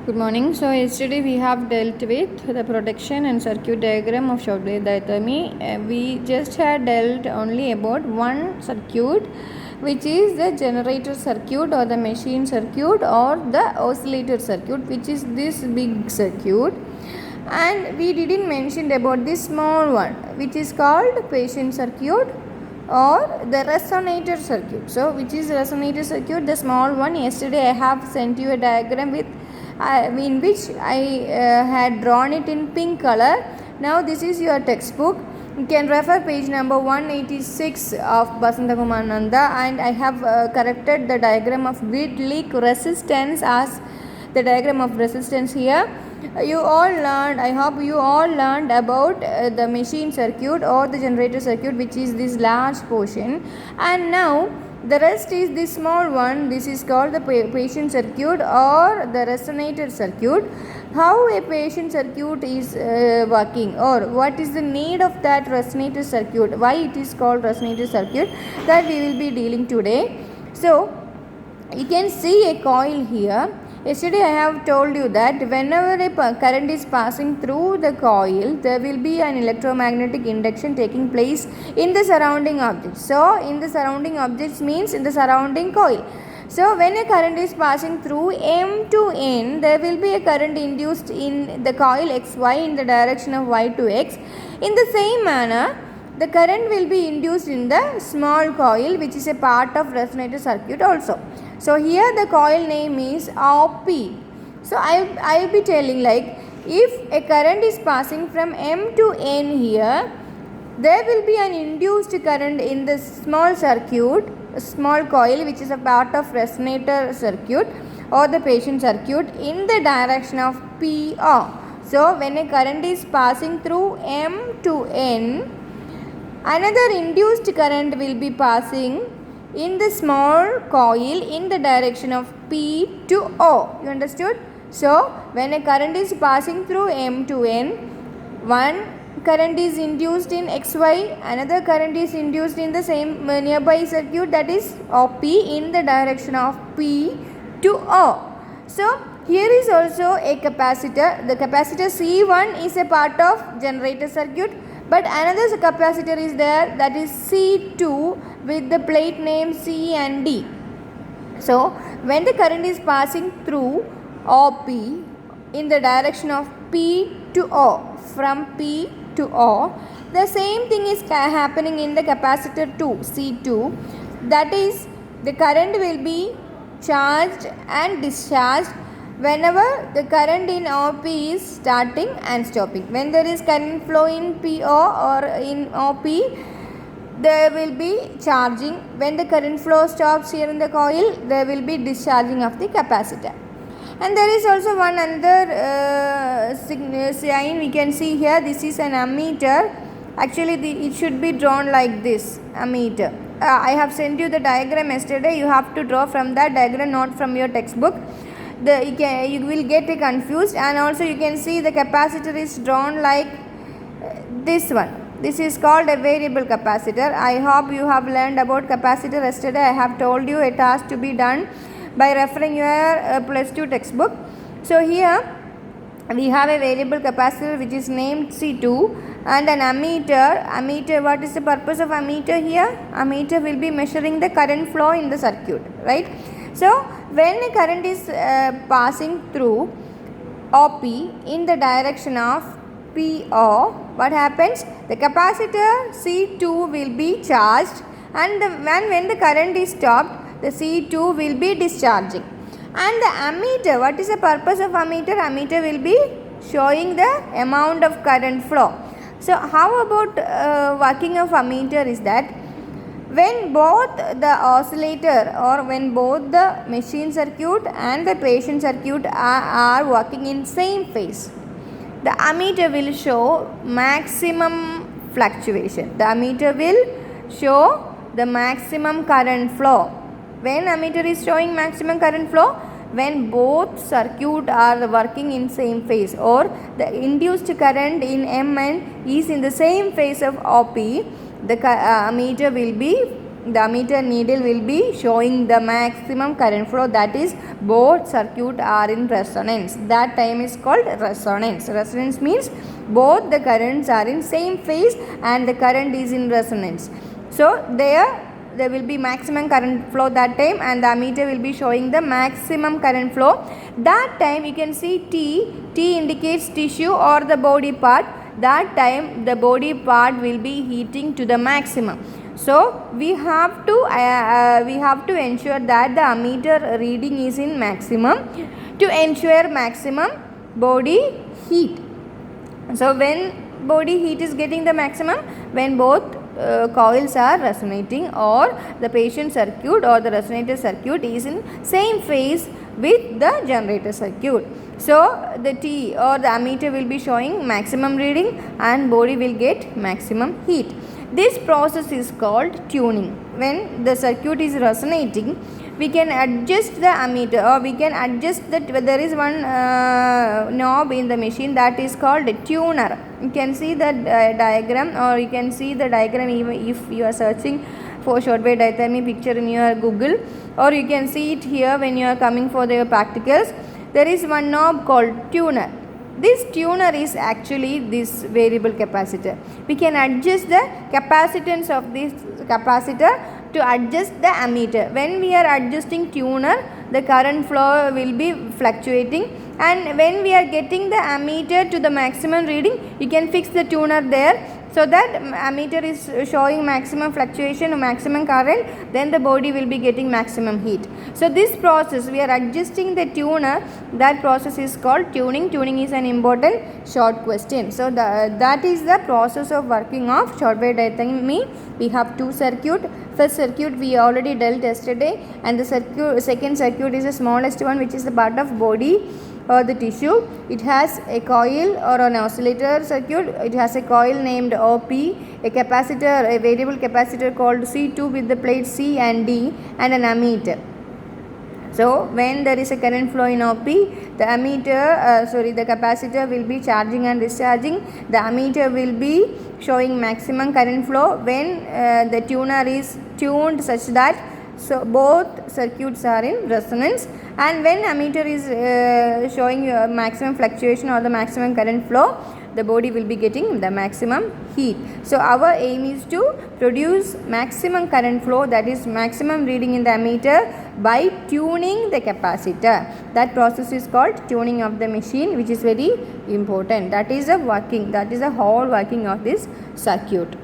Good morning. So yesterday we have dealt with the protection and circuit diagram of short wave diathermy. We just had dealt only about one circuit, which is the generator circuit or the machine circuit or the oscillator circuit, which is this big circuit. And we didn't mention about this small one, which is called patient circuit or the resonator circuit. So which is resonator circuit, the small one. Yesterday I have sent you a diagram with in which I had drawn it in pink color. Now this is your textbook. You can refer page number 186 of Basanta Kumar Nanda, and I have corrected the diagram of grid leak resistance as the diagram of resistance here. You all learned, I hope you all learned about the machine circuit or the generator circuit, which is this large portion, and now the rest is this small one. This is called the patient circuit or the resonator circuit. How a patient circuit is working, or what is the need of that resonator circuit, why it is called resonator circuit, that we will be dealing today. So you can see a coil here. Yesterday I have told you that whenever a current is passing through the coil, there will be an electromagnetic induction taking place in the surrounding objects. So in the surrounding objects means in the surrounding coil. So when a current is passing through M to N, there will be a current induced in the coil XY in the direction of Y to X. In the same manner, the current will be induced in the small coil, which is a part of resonator circuit also. So here the coil name is OP. So I will be telling, like, if a current is passing from M to N here, there will be an induced current in the small circuit, small coil, which is a part of resonator circuit or the patient circuit, in the direction of PO. So when a current is passing through M to N, another induced current will be passing in the small coil in the direction of P to O. You understood? So when a current is passing through M to N, one current is induced in XY, another current is induced in the same nearby circuit, that is OP, in the direction of P to O. So here is also a capacitor. The capacitor C1 is a part of generator circuit, but another capacitor is there, that is C2, with the plate name C and D. So when the current is passing through OP in the direction of P to O, from P to O, the same thing is happening in the capacitor 2, C2, that is the current will be charged and discharged whenever the current in OP is starting and stopping. When there is current flow in PO or in OP, there will be charging. When the current flow stops here in the coil, there will be discharging of the capacitor. And there is also one other sign we can see here. This is an ammeter. Actually it should be drawn like this, ammeter. I have sent you the diagram yesterday. You have to draw from that diagram, not from your textbook. You will get confused. And also you can see the capacitor is drawn like this one. This is called a variable capacitor. I hope you have learned about capacitor yesterday. I have told you a task to be done by referring your plus 2 textbook. So here we have a variable capacitor which is named C2 and an ammeter. Ammeter, what is the purpose of ammeter here? Ammeter will be measuring the current flow in the circuit, right? So when a current is passing through OP in the direction of PO, what happens? The capacitor C2 will be charged, and when the current is stopped, the C2 will be discharging. And the ammeter, what is the purpose of ammeter? Ammeter will be showing the amount of current flow. So how about working of ammeter is that when both the oscillator or when both the machine circuit and the patient circuit are working in same phase, the ammeter will show maximum fluctuation. The ammeter will show the maximum current flow. When ammeter is showing maximum current flow, when both circuit are working in same phase, or the induced current in Mn is in the same phase of OP, the ammeter will be the ammeter needle will be showing the maximum current flow, that is both circuit are in resonance. That time is called resonance. Resonance means both the currents are in same phase and the current is in resonance. So there will be maximum current flow that time, and the ammeter will be showing the maximum current flow. That time you can see T indicates tissue or the body part. That time the body part will be heating to the maximum. So we have to ensure that the ammeter reading is in maximum to ensure maximum body heat. So when body heat is getting the maximum, when both coils are resonating, or the patient circuit or the resonator circuit is in same phase with the generator circuit. So the T or the ammeter will be showing maximum reading and body will get maximum heat. This process is called tuning. When the circuit is resonating, we can adjust the ammeter, or we can adjust that. There is one knob in the machine that is called a tuner. You can see the diagram, or you can see the diagram even if you are searching for short wave diathermy picture in your Google, or you can see it here when you are coming for the practicals. There is one knob called tuner. This tuner is actually this variable capacitor. We can adjust the capacitance of this capacitor to adjust the ammeter. When we are adjusting tuner, the current flow will be fluctuating, and when we are getting the ammeter to the maximum reading, you can fix the tuner there, so that ammeter is showing maximum fluctuation or maximum current, then the body will be getting maximum heat. So this process, we are adjusting the tuner, that process is called tuning. Tuning is an important short question. So that is the process of working of short wave diathermy. We have two circuit. First circuit we already dealt yesterday, and the second circuit is the smallest one, which is the part of body or the tissue. It has a coil or an oscillator circuit. It has a coil named OP, a capacitor, a variable capacitor called C2 with the plates C and D, and an ammeter. So when there is a current flow in OP, the capacitor will be charging and discharging. The ammeter will be showing maximum current flow when the tuner is tuned such that both circuits are in resonance, and when ammeter is showing maximum fluctuation or the maximum current flow, the body will be getting the maximum heat. So our aim is to produce maximum current flow, that is maximum reading in the ammeter, by tuning the capacitor. That process is called tuning of the machine, which is very important. That is the whole working of this circuit.